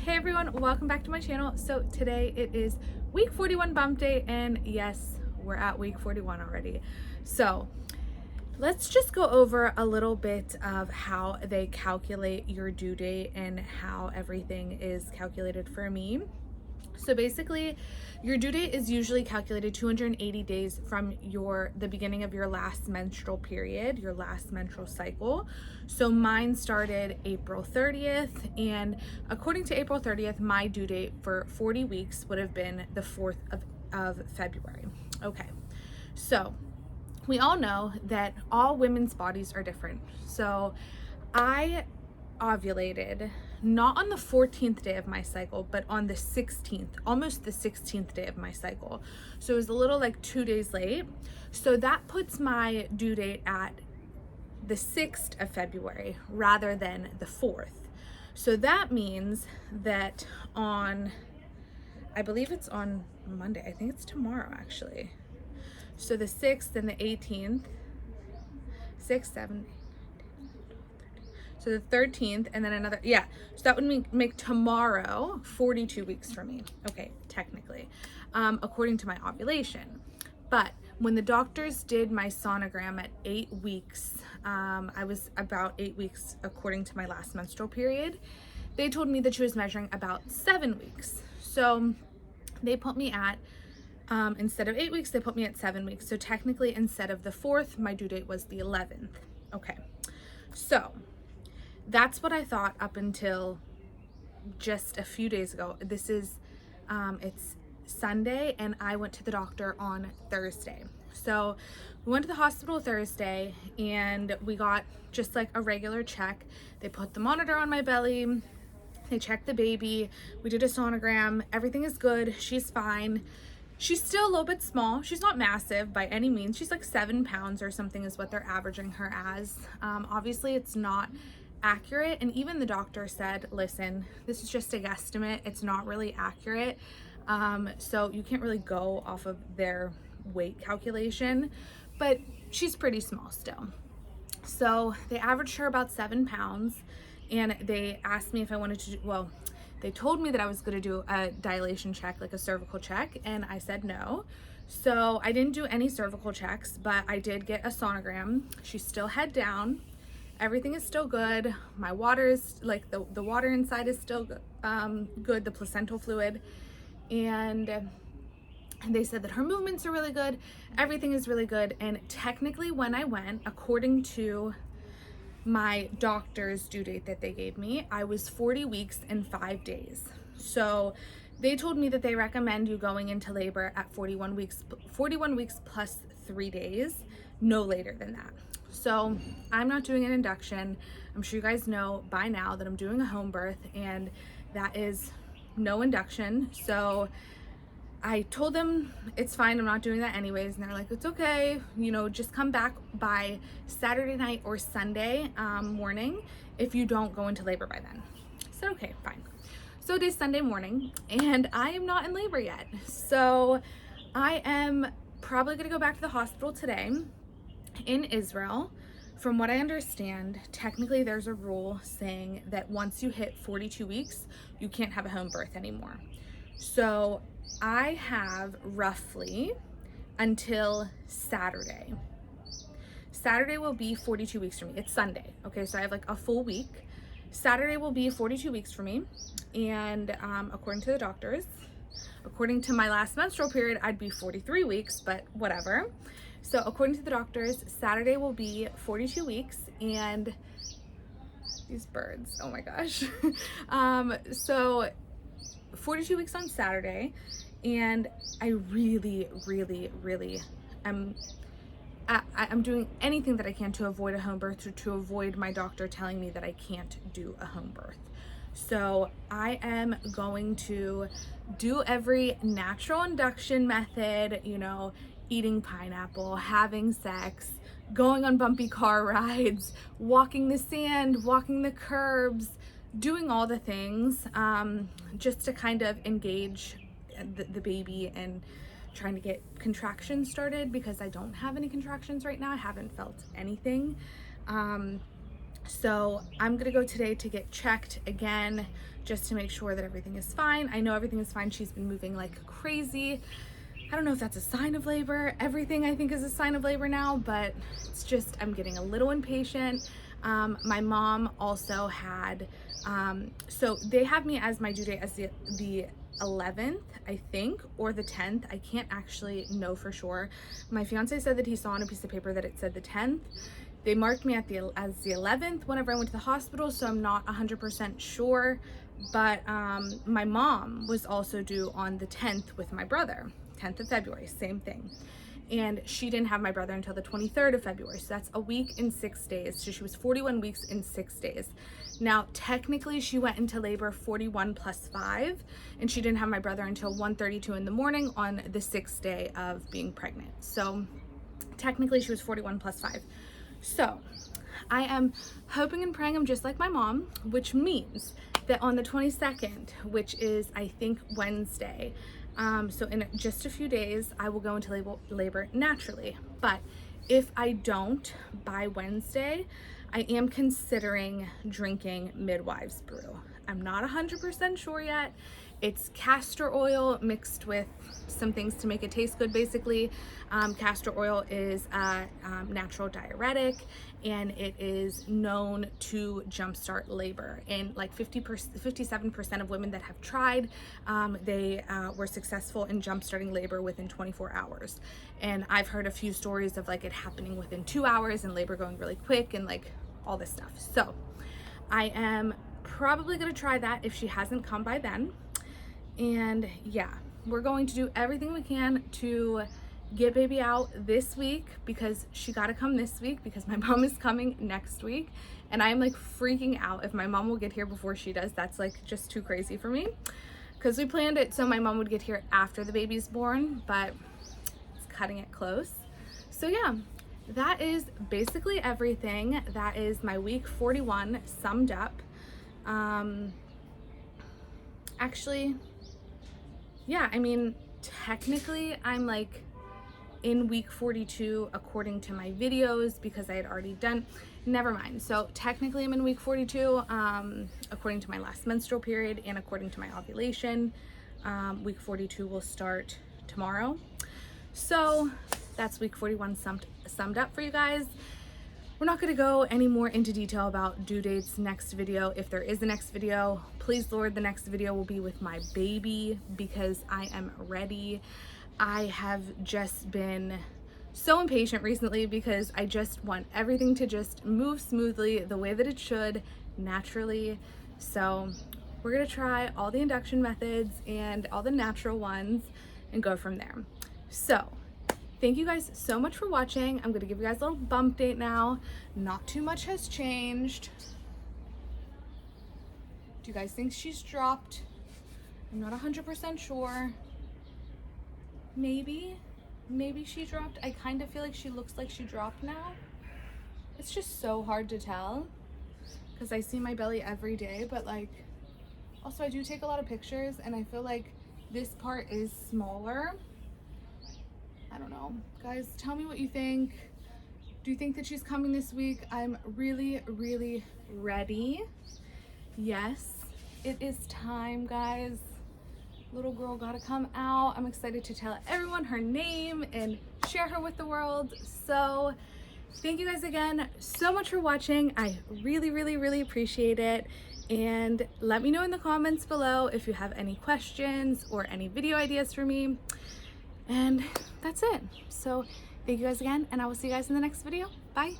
Hey everyone, welcome back to my channel. So today it is week 41 bump day, and yes, we're at week 41 already. So let's just go over a little bit of how they calculate your due date and how everything is calculated for me. So basically, your due date is usually calculated 280 days from the beginning of your last menstrual period, your last menstrual cycle. So mine started April 30th, and according to April 30th, my due date for 40 weeks would have been the 4th of February. Okay, so we all know that all women's bodies are different. So I ovulated not on the 14th day of my cycle, but on the 16th, almost the 16th day of my cycle. So it was a little like 2 days late. So that puts my due date at the 6th of February rather than the 4th. So that means that I believe it's on Monday. I think it's tomorrow actually. So the 6th and the 18th, 6th, 7th, so the 13th, and then another, yeah. So that would make tomorrow 42 weeks for me. Okay, technically, according to my ovulation. But when the doctors did my sonogram at 8 weeks, I was about 8 weeks according to my last menstrual period. They told me that she was measuring about 7 weeks. So they put me at, instead of 8 weeks, they put me at 7 weeks. So technically, instead of the 4th, my due date was the 11th. Okay, so that's what I thought up until just a few days ago. This is, it's Sunday, and I went to the doctor on Thursday. So we went to the hospital Thursday, and we got just like a regular check. They put the monitor on my belly. They checked the baby. We did a sonogram. Everything is good. She's fine. She's still a little bit small. She's not massive by any means. She's like 7 pounds or something is what they're averaging her as. Obviously, it's not accurate, and even the doctor said, listen, this is just a guesstimate, it's not really accurate, so you can't really go off of their weight calculation, but she's pretty small still. So they averaged her about 7 pounds, and they asked me if I wanted to they told me that I was going to do a dilation check, like a cervical check, and I said no. So I didn't do any cervical checks, but I did get a sonogram. She's still head down. Everything is still good. My water is like the water inside is still good, the placental fluid. And they said that her movements are really good. Everything is really good. And technically when I went, according to my doctor's due date that they gave me, I was 40 weeks and 5 days. So they told me that they recommend you going into labor at 41 weeks plus 3 days, no later than that. So I'm not doing an induction. I'm sure you guys know by now that I'm doing a home birth, and that is no induction. So I told them it's fine, I'm not doing that anyways, and they're like, it's okay, you know, just come back by Saturday night or Sunday morning if you don't go into labor by then. I said, okay, fine. So it is Sunday morning, and I am not in labor yet. So I am probably gonna go back to the hospital today. In Israel, from what I understand, technically there's a rule saying that once you hit 42 weeks, you can't have a home birth anymore. So I have roughly until Saturday. Saturday will be 42 weeks for me. It's Sunday, okay? So I have like a full week. Saturday will be 42 weeks for me. And according to the doctors, according to my last menstrual period, I'd be 43 weeks, but whatever. So according to the doctors, Saturday will be 42 weeks, and these birds, oh my gosh. So 42 weeks on Saturday, and I really am I'm doing anything that I can to avoid a home birth, to avoid my doctor telling me that I can't do a home birth. So I am going to do every natural induction method, you know, eating pineapple, having sex, going on bumpy car rides, walking the sand, walking the curbs, doing all the things, just to kind of engage the baby and trying to get contractions started, because I don't have any contractions right now. I haven't felt anything. So I'm gonna go today to get checked again, just to make sure that everything is fine. I know everything is fine. She's been moving like crazy. I don't know if that's a sign of labor. Everything I think is a sign of labor now, but it's just, I'm getting a little impatient. My mom also had, so they have me as my due date as the 11th, I think, or the 10th. I can't actually know for sure. My fiance said that he saw on a piece of paper that it said the 10th. They marked me as the 11th whenever I went to the hospital, so I'm not 100% sure. But my mom was also due on the 10th with my brother, 10th of February, same thing. And she didn't have my brother until the 23rd of February. So that's a week and 6 days. So she was 41 weeks and 6 days. Now, technically she went into labor 41 plus 5, and she didn't have my brother until 1:32 in the morning on the 6th day of being pregnant. So technically she was 41 plus 5. So I am hoping and praying I'm just like my mom, which means that on the 22nd, which is I think Wednesday, so in just a few days, I will go into labor naturally. But if I don't by Wednesday, I am considering drinking midwives brew. I'm not 100% sure yet. It's castor oil mixed with some things to make it taste good, basically. Castor oil is a natural diuretic, and it is known to jumpstart labor. And like 57% of women that have tried, they were successful in jumpstarting labor within 24 hours. And I've heard a few stories of like it happening within 2 hours and labor going really quick and like all this stuff. So I am probably gonna try that if she hasn't come by then. And yeah, we're going to do everything we can to get baby out this week, because she got to come this week because my mom is coming next week. And I am like freaking out if my mom will get here before she does. That's like just too crazy for me, because we planned it so my mom would get here after the baby's born, but it's cutting it close. So yeah, that is basically everything. That is my week 41 summed up. Actually, yeah, I mean, technically I'm like in week 42 according to my videos, because I had already done, never mind. So technically I'm in week 42 according to my last menstrual period and according to my ovulation. Week 42 will start tomorrow. So that's week 41 summed up for you guys. We're not going to go any more into detail about due dates next video. If there is a next video, please Lord, the next video will be with my baby, because I am ready. I have just been so impatient recently because I just want everything to just move smoothly the way that it should, naturally. So we're going to try all the induction methods and all the natural ones and go from there. So thank you guys so much for watching. I'm going to give you guys a little bump date now. Not too much has changed. Do you guys think she's dropped? I'm not 100% sure. Maybe she dropped. I kind of feel like she looks like she dropped now. It's just so hard to tell because I see my belly every day, but like, also I do take a lot of pictures and I feel like this part is smaller. I don't know. Guys, tell me what you think. Do you think that she's coming this week? I'm really, really ready. Yes, it is time, guys. Little girl gotta come out. I'm excited to tell everyone her name and share her with the world. So thank you guys again so much for watching. I really, really, really appreciate it. And let me know in the comments below if you have any questions or any video ideas for me. And that's it. So thank you guys again, and I will see you guys in the next video. Bye.